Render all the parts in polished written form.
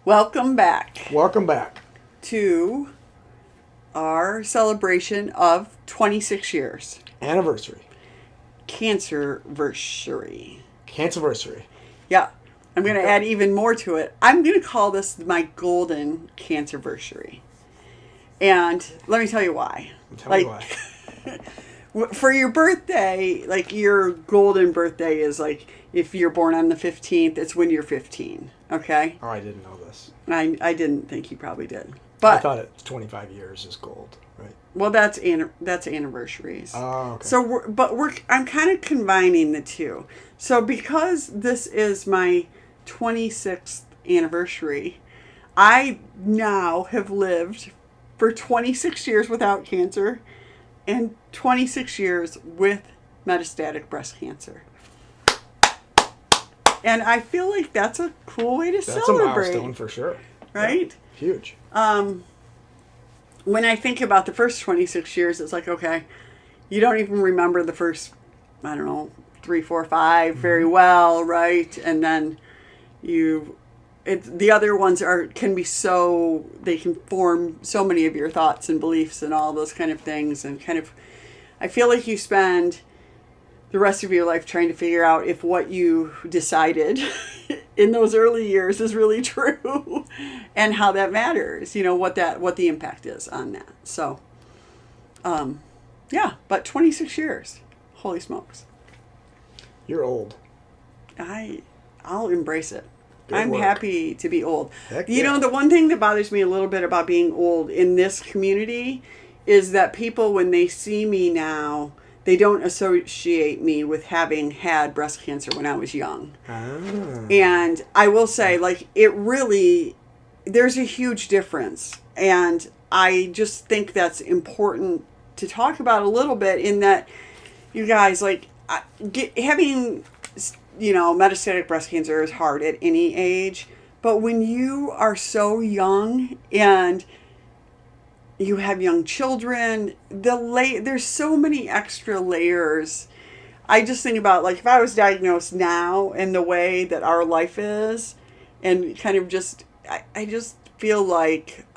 Welcome back Welcome back. to our celebration of 26 years. Anniversary. Cancerversary. Cancerversary. Yeah. I'm going to add even more to it. I'm going to call this my golden Cancerversary. And let me tell you why. Tell me why. For your birthday, like your golden birthday is like if you're born on the 15th, it's when you're 15. Okay? Oh, I didn't know this. I didn't think you probably did. But I thought it's 25 years is gold, right? well, that's anniversaries. Oh, okay. So I'm kind of combining the two. So because this is my 26th anniversary, I now have lived for 26 years without cancer and 26 years with metastatic breast cancer. And I feel like that's a cool way to celebrate. That's a milestone for sure. Right? Yeah, huge. When I think about the first 26 years, it's like, okay, you don't even remember the first, I don't know, 3, 4, 5 very well, right? And then the other ones can be they can form so many of your thoughts and beliefs and all those kind of things. And I feel like you spend the rest of your life trying to figure out if what you decided in those early years is really true and how that matters, what the impact is on that. So, yeah, but 26 years, holy smokes. You're old. I'll embrace it. Good I'm work. happy to be old. Heck yeah. The one thing that bothers me a little bit about being old in this community is that people, when they see me now, they don't associate me with having had breast cancer when I was young. Ah. And I will say, there's a huge difference. And I just think that's important to talk about a little bit in that, you guys, having, metastatic breast cancer is hard at any age. But when you are so young and you have young children, there's so many extra layers. I just think about, if I was diagnosed now and the way that our life is, and kind of just, I just feel like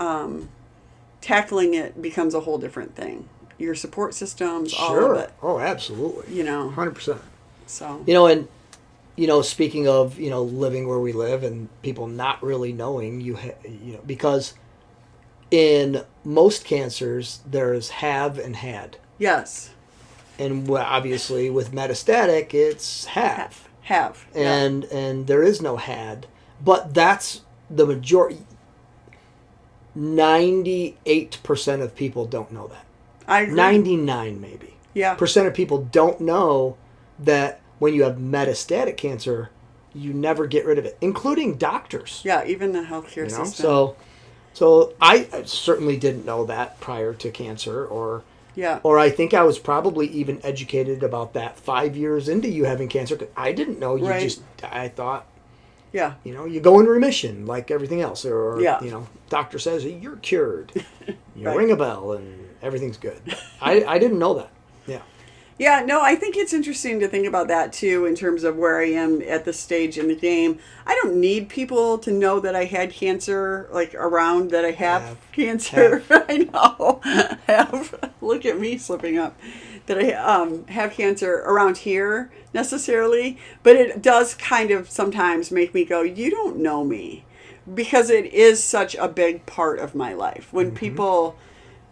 tackling it becomes a whole different thing. Your support systems, all of it. Oh, absolutely. 100%. So. And, speaking of, living where we live and people not really knowing, because in most cancers, there's have and had. Yes. And obviously with metastatic, it's have. Have. And there is no had. But that's the majority. 98% of people don't know that. I agree. 99 maybe. Yeah. Percent of people don't know that when you have metastatic cancer, you never get rid of it, including doctors. Yeah, even the healthcare system. So I certainly didn't know that prior to cancer, or I think I was probably even educated about that 5 years into you having cancer. 'Cause I didn't know. I thought, you go in remission like everything else, or doctor says you're cured. You ring a bell and everything's good. I didn't know that. Yeah. Yeah, no, I think it's interesting to think about that too in terms of where I am at this stage in the game. I don't need people to know that I had cancer, around that I have cancer. I know. Look at me slipping up. That I have cancer around here necessarily, but it does kind of sometimes make me go, you don't know me, because it is such a big part of my life. When people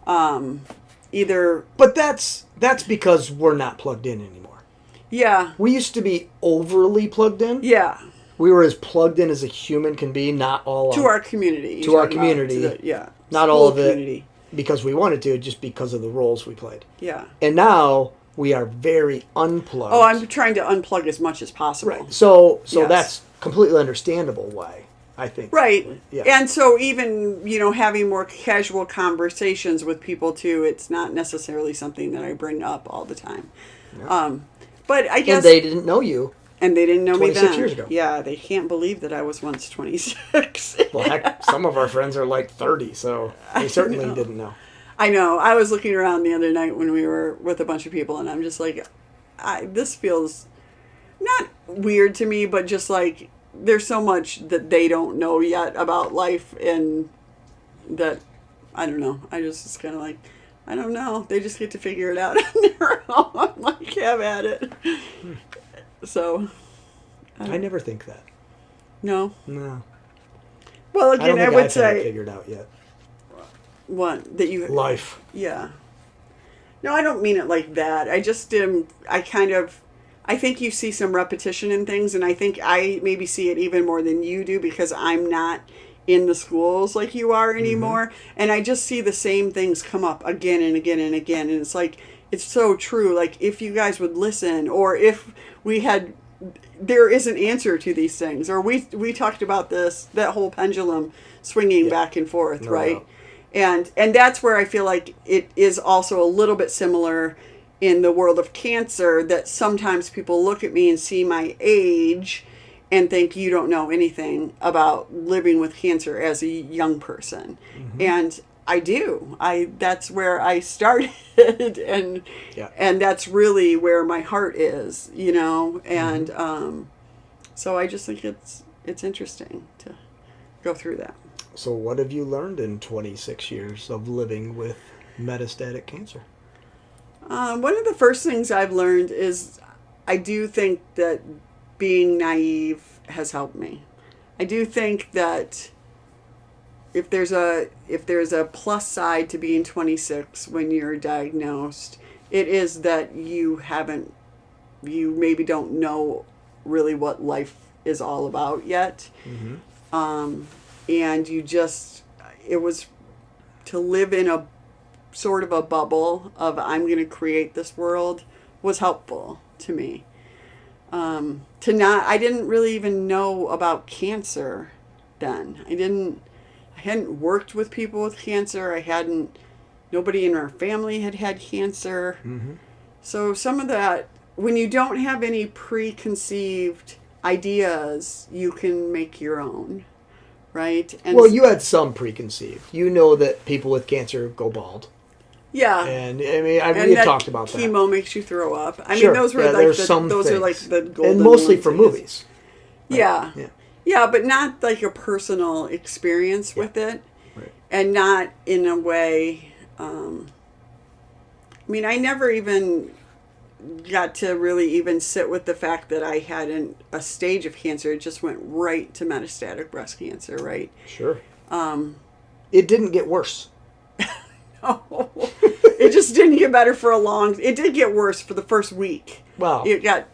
But that's because we're not plugged in anymore. Yeah. We used to be overly plugged in. Yeah. We were as plugged in as a human can be, not all to our community. To our community. Not all of it because we wanted to, just because of the roles we played. Yeah. And now we are very unplugged. Oh, I'm trying to unplug as much as possible. Right. So that's completely understandable why, I think. Right. Yeah. And so even, having more casual conversations with people too, it's not necessarily something that I bring up all the time. No. But I guess... And they didn't know you. And they didn't know me then. 26 years ago. Yeah, they can't believe that I was once 26. Well, heck, some of our friends are 30, so they certainly didn't know. I know. I was looking around the other night when we were with a bunch of people, and I'm just like, this feels not weird to me, but just there's so much that they don't know yet about life, and that, I don't know. I just, it's kind of like, I don't know. They just get to figure it out on their own. Like, have at it. So. I never think that. No? No. Well, again, I would say. I haven't figured out yet. What? That you. Life. Yeah. No, I don't mean it like that. I just I think you see some repetition in things, and I think I maybe see it even more than you do because I'm not in the schools like you are anymore. And I just see the same things come up again and again and again. And it's like, it's so true. Like, if you guys would listen, or if we had, there is an answer to these things, or we talked about this, that whole pendulum swinging back and forth, right? No. And that's where I feel like it is also a little bit similar in the world of cancer, that sometimes people look at me and see my age and think you don't know anything about living with cancer as a young person. And I do. That's where I started, and that's really where my heart is, you know. And so I just think it's interesting to go through that. So what have you learned in 26 years of living with metastatic cancer? One of the first things I've learned is I do think that being naive has helped me. I do think that if there's a plus side to being 26 when you're diagnosed, it is that you maybe don't know really what life is all about yet. And it was to live in a sort of a bubble of I'm going to create this world was helpful to me. I didn't really even know about cancer then. I hadn't worked with people with cancer. Nobody in our family had cancer. So some of that, when you don't have any preconceived ideas, you can make your own, right? And well, you had some preconceived. You know that people with cancer go bald. Yeah. And I mean, we talked about that. Chemo makes you throw up. I mean, those were like the golden and mostly for ones. movies. Right? Yeah, but not like a personal experience with it. Right. And not in a way, I mean, I never even got to really even sit with the fact that I had a stage of cancer. It just went right to metastatic breast cancer, right? Sure. It didn't get worse. No. It just didn't get better for it did get worse for the first week. Wow. It got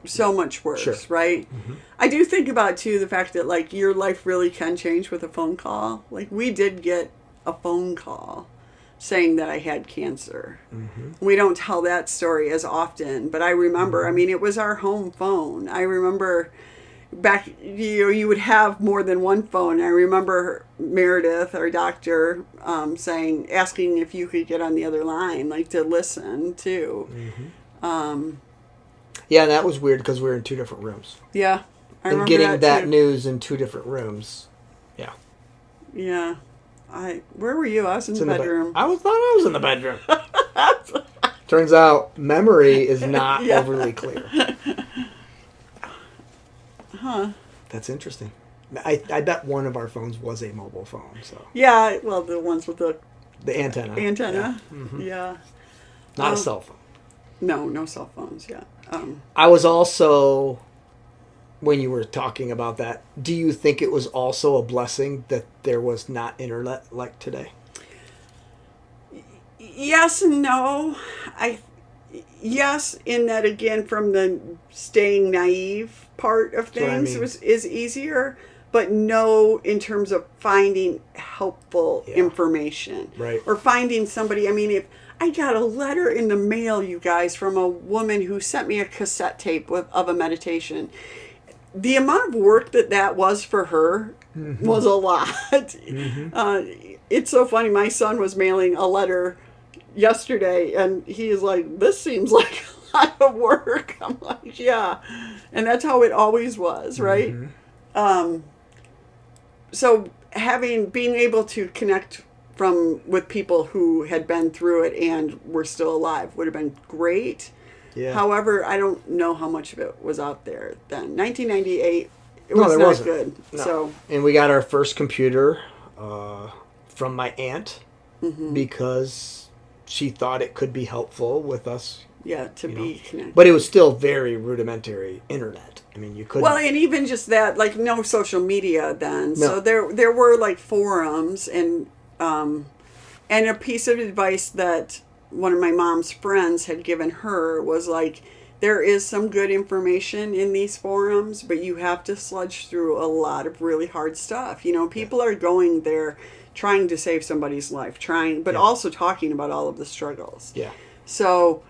so much worse, right? I do think about, too, the fact that, like, your life really can change with a phone call. Like, we did get a phone call saying that I had cancer. We don't tell that story as often, but I remember, I mean, it was our home phone. I remember back, you would have more than one phone. I remember Meredith, our doctor, asking if you could get on the other line, like, to listen, too. Yeah, that was weird because we were in two different rooms. Yeah, I remember getting that too. News in two different rooms. Yeah. Yeah. Where were you? I was in the bedroom. I thought I was in the bedroom. Turns out memory is not overly clear. Huh. That's interesting. I bet one of our phones was a mobile phone. So. Yeah, well, the ones with the antenna. Yeah. Not a cell phone. No cell phones. Yeah. I was also, when you were talking about that, do you think it was also a blessing that there was not internet like today? Yes and no. Yes, in that, again, from the staying naive part of things is easier, but no in terms of finding helpful information. Right. Or finding somebody. I mean, if I got a letter in the mail, you guys, from a woman who sent me a cassette tape of a meditation. The amount of work that was for her was a lot. It's so funny. My son was mailing a letter yesterday, and he is like, this seems like a lot of work. I'm like, yeah. And that's how it always was, right? So being able to connect with people who had been through it and were still alive would have been great. Yeah. However, I don't know how much of it was out there then. 1998 It was not good. No. So, and we got our first computer from my aunt because she thought it could be helpful with us. Yeah, to be connected. But it was still very rudimentary internet. I mean, you couldn't. Well, and even just that, like, no social media then. No. So there were like forums, and a piece of advice that one of my mom's friends had given her was like, there is some good information in these forums, but you have to sludge through a lot of really hard stuff. People are going there trying to save somebody's life, but also talking about all of the struggles. Yeah. So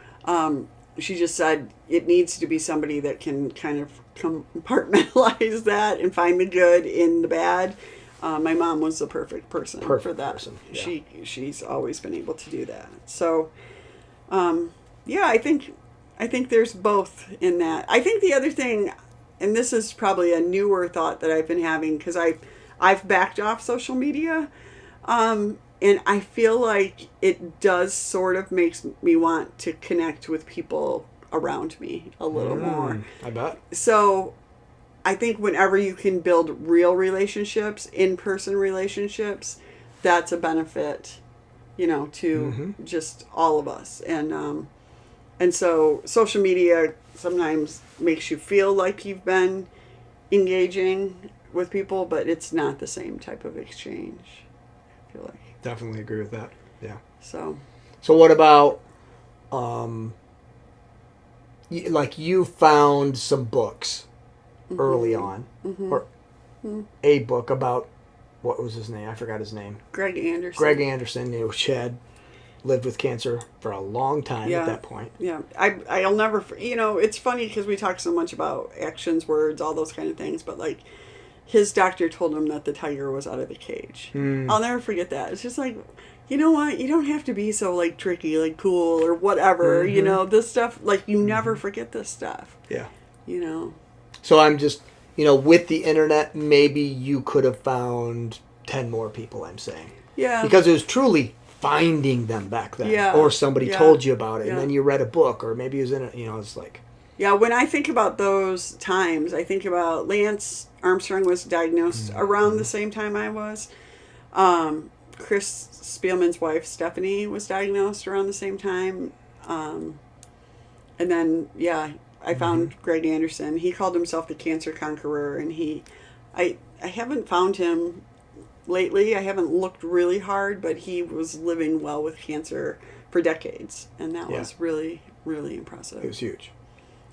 she just said it needs to be somebody that can kind of compartmentalize that and find the good in the bad. My mom was the perfect person for that. Yeah. She's always been able to do that. So, I think there's both in that. I think the other thing, and this is probably a newer thought that I've been having, because I've backed off social media, and I feel like it does sort of makes me want to connect with people around me a little more. I bet. So I think whenever you can build real relationships, in-person relationships, that's a benefit, to just all of us. And so social media sometimes makes you feel like you've been engaging with people, but it's not the same type of exchange, I feel like. Definitely agree with that. Yeah. So what about, you found some books early on, or a book about, what was his name? I forgot his name. Greg Anderson, which had lived with cancer for a long time at that point. Yeah. I'll never, it's funny because we talk so much about actions, words, all those kind of things, but like his doctor told him that the tiger was out of the cage. I'll never forget that. It's just like, you know what? You don't have to be so like tricky, like cool or whatever, this stuff, like you never forget this stuff. Yeah. So I'm just, with the internet, maybe you could have found 10 more people, I'm saying. Yeah. Because it was truly finding them back then. Yeah. Or somebody told you about it, and then you read a book, or maybe it was in it, it's like... Yeah, when I think about those times, I think about Lance Armstrong was diagnosed around the same time I was. Chris Spielman's wife, Stephanie, was diagnosed around the same time. And then, I found Greg Anderson. He called himself the cancer conqueror, and I haven't found him lately. I haven't looked really hard, but he was living well with cancer for decades, and that was really, really impressive. It was huge.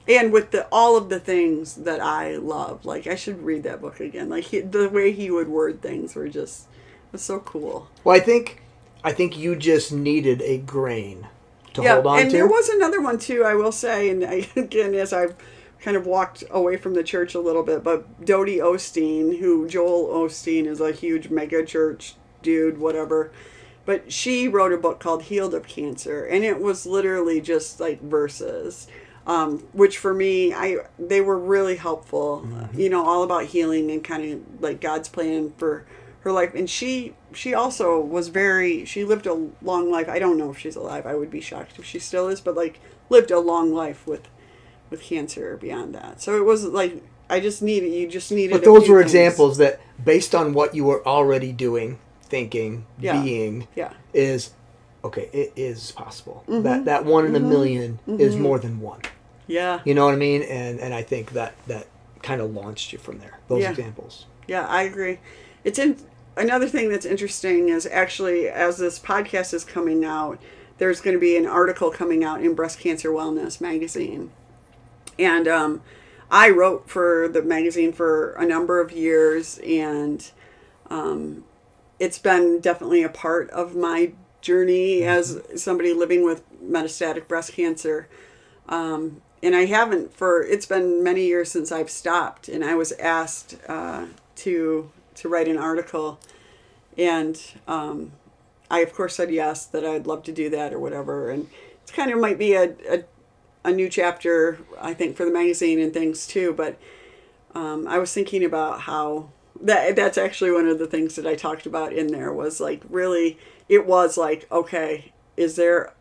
And with all of the things that I love, like I should read that book again. Like the way he would word things was so cool. Well, I think you just needed a grain to hold on to. And there was another one too, I will say, and again, as I've kind of walked away from the church a little bit, but Dodie Osteen, Joel Osteen is a huge mega church dude, whatever. But she wrote a book called Healed of Cancer, and it was literally just like verses. Which for me, they were really helpful, all about healing and kind of like God's plan for her life. And she also was she lived a long life. I don't know if she's alive. I would be shocked if she still is, but like lived a long life with cancer beyond that. So it was like, you just needed. But those were examples that based on what you were already doing, thinking, being, is, okay, it is possible. That one in a million is more than one. Yeah. You know what I mean? And I think that kind of launched you from there, those examples. Yeah, I agree. Another thing that's interesting is actually, as this podcast is coming out, there's going to be an article coming out in Breast Cancer Wellness magazine. And I wrote for the magazine for a number of years, and it's been definitely a part of my journey as somebody living with metastatic breast cancer. And I haven't it's been many years since I've stopped, and I was asked to write an article, and I of course said yes, that I'd love to do that or whatever. And it's kind of might be a new chapter, I think, for the magazine and things too. But I was thinking about how that's actually one of the things that I talked about in there was like, really, it was like, okay, is there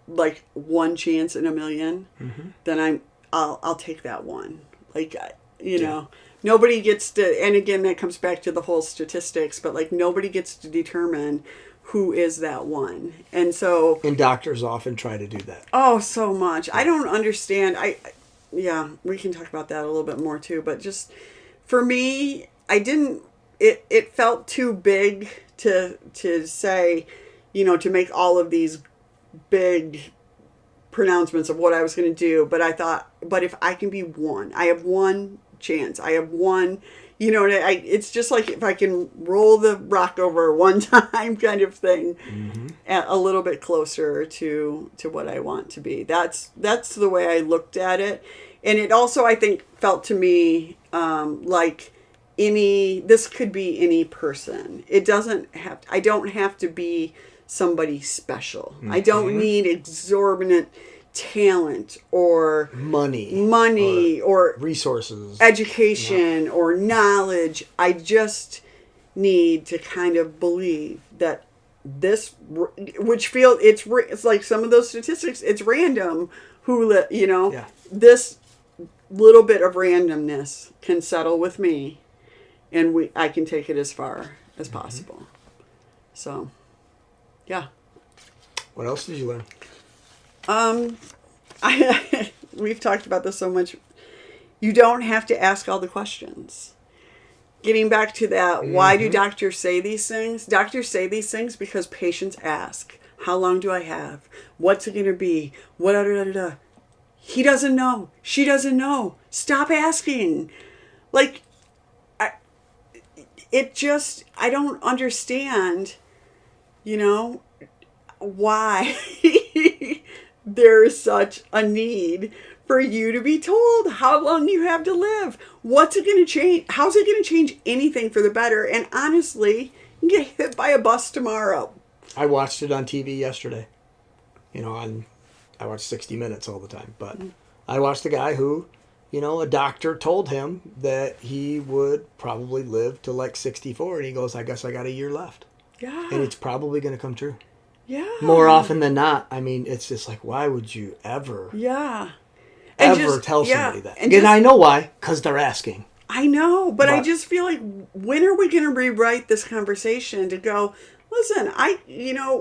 like one chance in a million? Then I'll take that one. Like, know, nobody gets to, and again, that comes back to the whole statistics, but like nobody gets to determine who is that one. And so. And doctors often try to do that. Oh, so much. I don't understand. Yeah, we can talk about that a little bit more too, but just for me, it felt too big to say, to make all of these big pronouncements of what I was going to do. But I thought, but if I can be one, I have one chance. I have one, it's just like if I can roll the rock over one time kind of thing, a little bit closer to what I want to be. That's the way I looked at it. And it also, I think, felt to me like this could be any person. It doesn't have, I don't have to be somebody special. I don't need exorbitant talent or money or resources, education or knowledge. I just need to kind of believe that this, which it's like some of those statistics, it's random this little bit of randomness can settle with me, and I can take it as far as possible. So, yeah. What else did you learn? We've talked about this so much. You don't have to ask all the questions. Getting back to that, why do doctors say these things? Doctors say these things because patients ask, how long do I have? What's it going to be? What? He doesn't know. She doesn't know. Stop asking. Like, I don't understand, why there's such a need for you to be told how long you have to live. What's it going to change? How's it going to change anything for the better? And honestly, you can get hit by a bus tomorrow. I watched it on TV yesterday. I watch 60 Minutes all the time, but I watched a guy who, a doctor told him that he would probably live to like 64, and he goes, I guess I got a year left. Yeah. And it's probably going to come true. Yeah. More often than not. I mean, it's just like, why would you ever tell somebody that? And I know why, because they're asking. I know, but I just feel like, when are we going to rewrite this conversation to go, listen,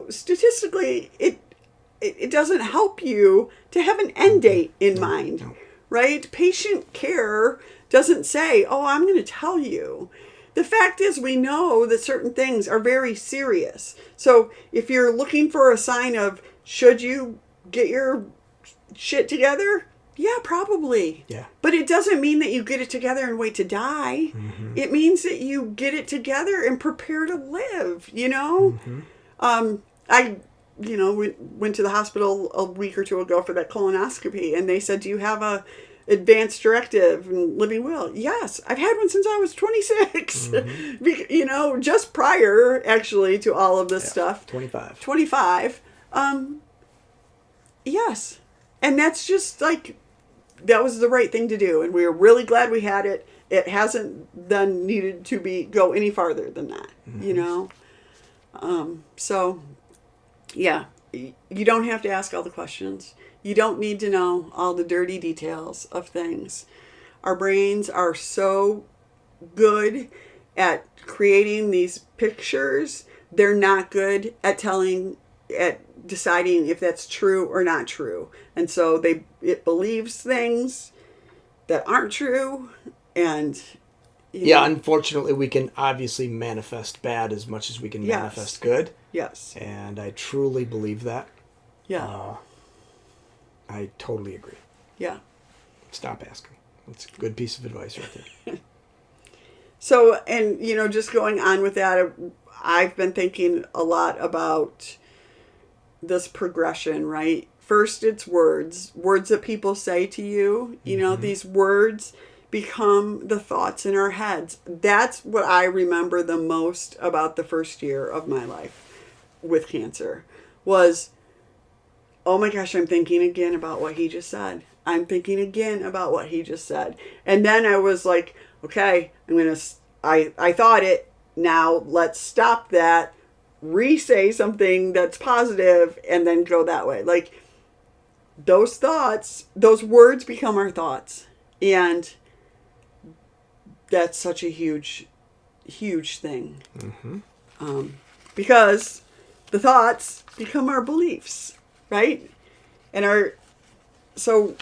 statistically, it doesn't help you to have an end date in mind, right? Patient care doesn't say, oh, I'm going to tell you. The fact is, we know that certain things are very serious. So if you're looking for a sign of, should you get your shit together? Yeah, probably. Yeah. But it doesn't mean that you get it together and wait to die. It means that you get it together and prepare to live, I went to the hospital a week or two ago for that colonoscopy, and they said, do you have a advanced directive and living will? Yes, I've had one since I was 26. Just prior, actually, to all of this stuff. 25. Yes. And that's just like, that was the right thing to do. And we were really glad we had it. It hasn't then needed to go any farther than that, So, yeah, you don't have to ask all the questions. You don't need to know all the dirty details of things. Our brains are so good at creating these pictures. They're not good at deciding if that's true or not true. And so it believes things that aren't true. And unfortunately, we can obviously manifest bad as much as we can manifest good. Yes. And I truly believe that. Yeah. I totally agree. Yeah. Stop asking. That's a good piece of advice right there. So, and, just going on with that, I've been thinking a lot about this progression, right? First, it's words that people say to you. These words become the thoughts in our heads. That's what I remember the most about the first year of my life with cancer was, oh my gosh, I'm thinking again about what he just said. I'm thinking again about what he just said. And then I was like, okay, I thought it. Now let's stop that, re-say something that's positive, and then go that way. Like, those thoughts, those words become our thoughts. And that's such a huge thing. Because the thoughts become our beliefs, right? And so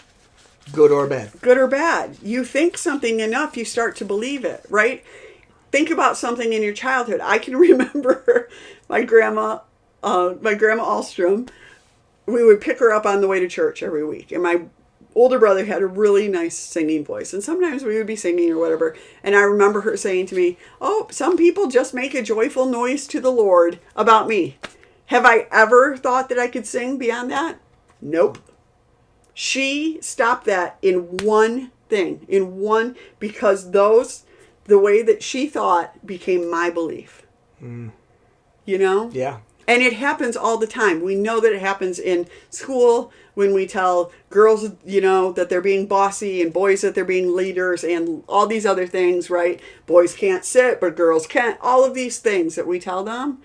good or bad. Good or bad. You think something enough, you start to believe it, right? Think about something in your childhood. I can remember my grandma Alstrom. We would pick her up on the way to church every week. And my older brother had a really nice singing voice. And sometimes we would be singing or whatever. And I remember her saying to me, "Oh, some people just make a joyful noise to the Lord," about me. Have I ever thought that I could sing beyond that? Nope. She stopped that in one thing, because the way that she thought became my belief. You know? Yeah. And it happens all the time. We know that it happens in school when we tell girls, that they're being bossy, and boys that they're being leaders, and all these other things, right? Boys can't sit, but girls can. All of these things that we tell them,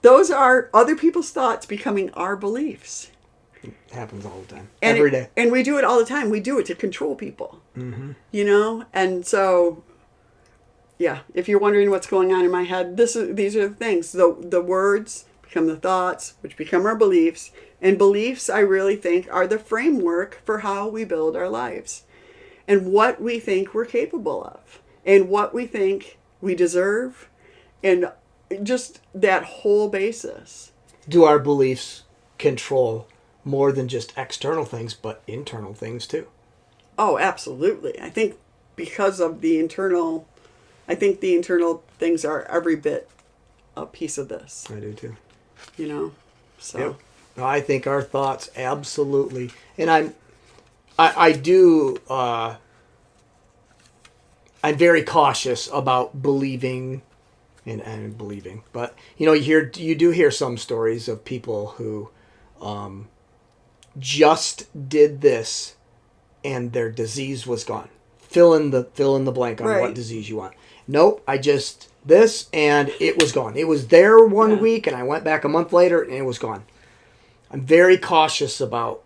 those are other people's thoughts becoming our beliefs. It happens all the time. And every day. And we do it all the time. We do it to control people. And so, yeah, if you're wondering what's going on in my head, these are the things. The words become the thoughts, which become our beliefs. And beliefs, I really think, are the framework for how we build our lives. And what we think we're capable of. And what we think we deserve. And just that whole basis. Do our beliefs control more than just external things, but internal things too? Oh, absolutely. I think because of the internal things are every bit a piece of this. I do too. So. Yep. No, I think our thoughts absolutely, and I'm very cautious about believing, and believing, but you do hear some stories of people who just did this and their disease was gone. Fill in the blank on what disease you want. Nope, I just this and it was gone. It was there one week and I went back a month later and it was gone. I'm very cautious about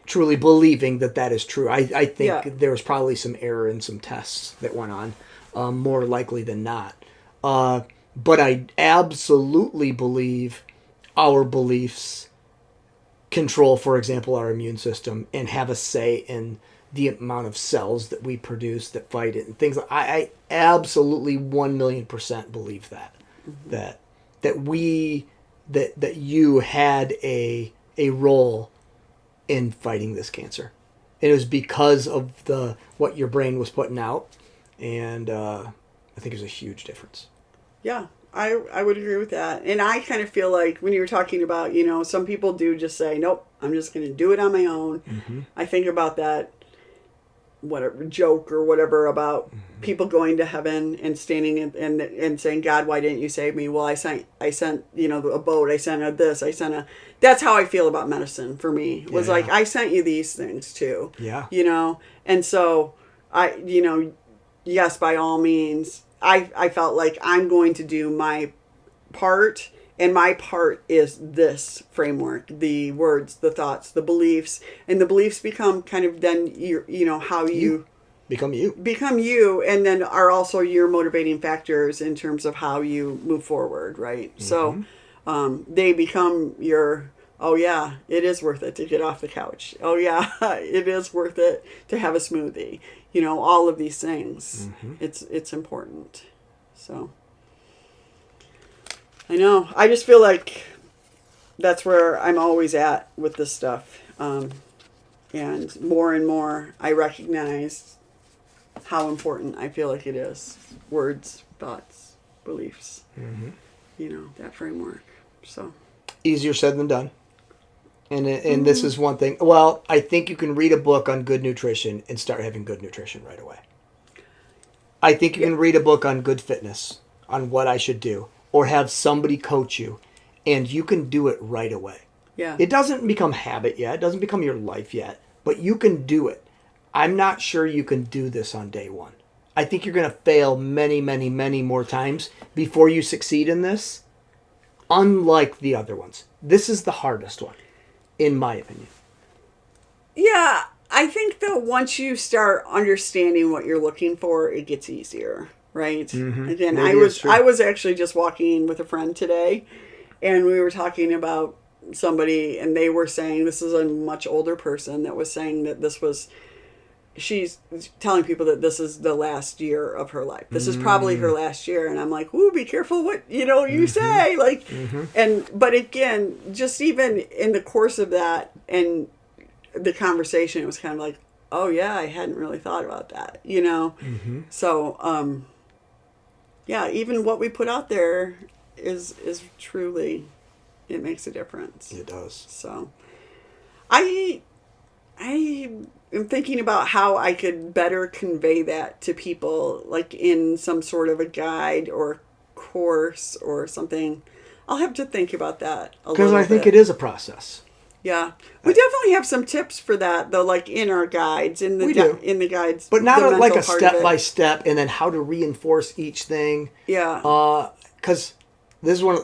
truly believing that is true. I think there was probably some error in some tests that went on, more likely than not. But I absolutely believe our beliefs control, for example, our immune system and have a say in the amount of cells that we produce that fight it and things like I absolutely 1,000,000% believe that. Mm-hmm. that you had a role in fighting this cancer. And it was because of what your brain was putting out, and I think it was a huge difference. Yeah, I would agree with that. And I kind of feel like when you were talking about, some people do just say, nope, I'm just going to do it on my own. Mm-hmm. I think about that whatever joke or whatever about people going to heaven and standing and saying, God, why didn't you save me? Well, I sent a boat, I sent that's how I feel about medicine for me. It was I sent you these things too. Yeah. And so yes, by all means, I felt like I'm going to do my part. And my part is this framework, the words, the thoughts, the beliefs, and the beliefs become kind of then how you become you, and then are also your motivating factors in terms of how you move forward, right? Mm-hmm. So they become your, oh yeah, it is worth it to get off the couch. Oh yeah, it is worth it to have a smoothie. All of these things. Mm-hmm. It's important. So. I know. I just feel like that's where I'm always at with this stuff. And more, I recognize how important I feel like it is. Words, thoughts, beliefs. Mm-hmm. That framework. So easier said than done. And this is one thing. Well, I think you can read a book on good nutrition and start having good nutrition right away. I think you can read a book on good fitness, on what I should do. Or have somebody coach you, and you can do it right away. Yeah. It doesn't become habit yet. It doesn't become your life yet. But you can do it. I'm not sure you can do this on day one. I think you're going to fail many, many, many more times before you succeed in this, unlike the other ones. This is the hardest one, in my opinion. Yeah, I think that once you start understanding what you're looking for, it gets easier, right? Mm-hmm. Again, Maybe I was actually just walking with a friend today, and we were talking about somebody, and they were saying, this is a much older person that was saying that she's telling people that this is the last year of her life. This is probably her last year. And I'm like, ooh, be careful what, you say. Like, but again, just even in the course of that and the conversation, it was kind of like, oh yeah, I hadn't really thought about that, So, yeah, even what we put out there is truly, it makes a difference. It does. So I am thinking about how I could better convey that to people, like in some sort of a guide or course or something. I'll have to think about that a little bit. Because I think it is a process. Yeah. We definitely have some tips for that, though, like in our guides, in the guides. But not like a step-by-step and then how to reinforce each thing. Yeah. Because this is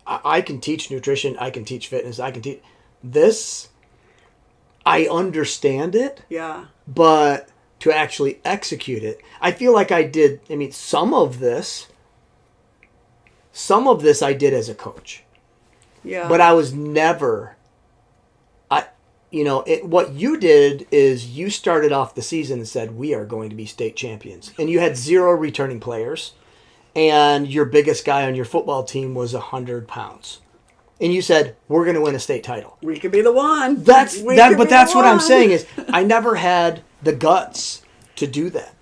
I can teach nutrition, I can teach fitness, I can teach this. I understand it. Yeah. But to actually execute it, I feel like I did. I mean, some of this I did as a coach. Yeah. But I was never. What you did is you started off the season and said, we are going to be state champions. And you had 0 returning players. And your biggest guy on your football team was 100 pounds. And you said, we're going to win a state title. We could be the one. That's what I'm saying is I never had the guts to do that.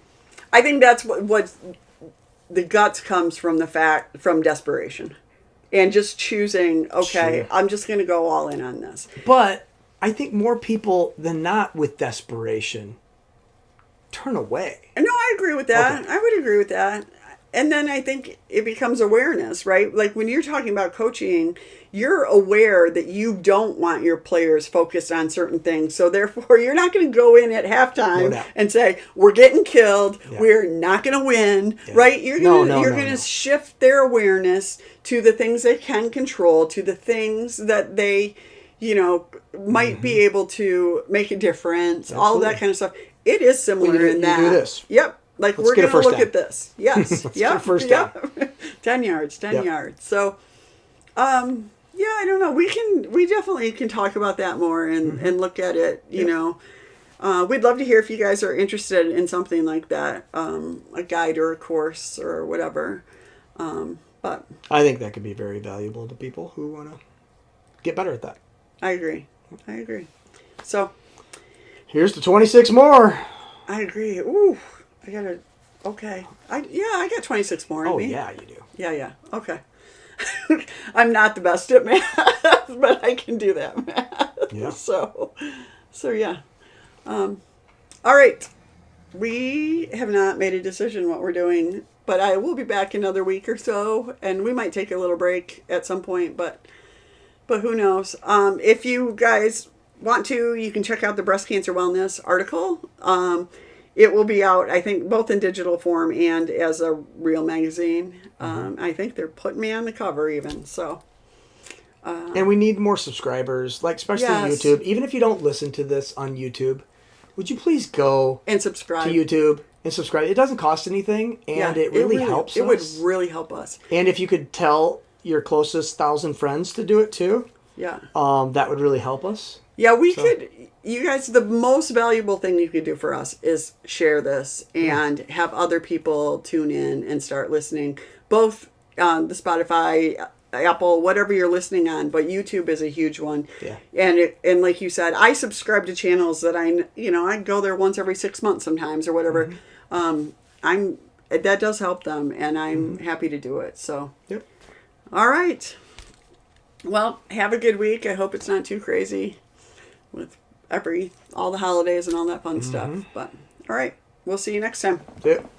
I think that's what the guts comes from from desperation. And just choosing, okay, sure. I'm just going to go all in on this. But I think more people than not with desperation turn away. No, I agree with that. Okay. I would agree with that. And then I think it becomes awareness, right? Like when you're talking about coaching, you're aware that you don't want your players focused on certain things. So therefore, you're not going to go in at halftime and say, we're getting killed. Yeah. We're not going to win, right? You're going to shift their awareness to the things they can control, to the things that they, might be able to make a difference, all of that kind of stuff. It is similar in that. You do this. Yep. Like, we're going to look at this. Yes. Yep. First down. 10 yards. So, I don't know. We definitely can talk about that more and look at it, you know. We'd love to hear if you guys are interested in something like that, a guide or a course or whatever. But I think that could be very valuable to people who want to get better at that. I agree. So, here's the 26 more. I agree. Ooh. Okay. I got 26 more in me. Yeah, you do. Yeah. Okay. I'm not the best at math, but I can do that math. Yeah. So yeah. All right. We have not made a decision what we're doing, but I will be back another week or so, and we might take a little break at some point, but who knows? If you guys want to, you can check out the Breast Cancer Wellness article. It will be out, I think, both in digital form and as a real magazine. I think they're putting me on the cover even. So, and we need more subscribers, like especially YouTube. Even if you don't listen to this on YouTube, would you please go and subscribe to YouTube and subscribe? It doesn't cost anything, and it really helps us. It would really help us. And if you could tell your closest 1,000 friends to do it too, that would really help us. Yeah, we could. You guys, the most valuable thing you could do for us is share this and have other people tune in and start listening. Both the Spotify, Apple, whatever you're listening on, but YouTube is a huge one. Yeah. And like you said, I subscribe to channels that I go there once every 6 months sometimes or whatever. That does help them, and I'm happy to do it. So. Yep. All right. Well, have a good week. I hope it's not too crazy with all the holidays and all that fun stuff. But all right, we'll see you next time. Yep.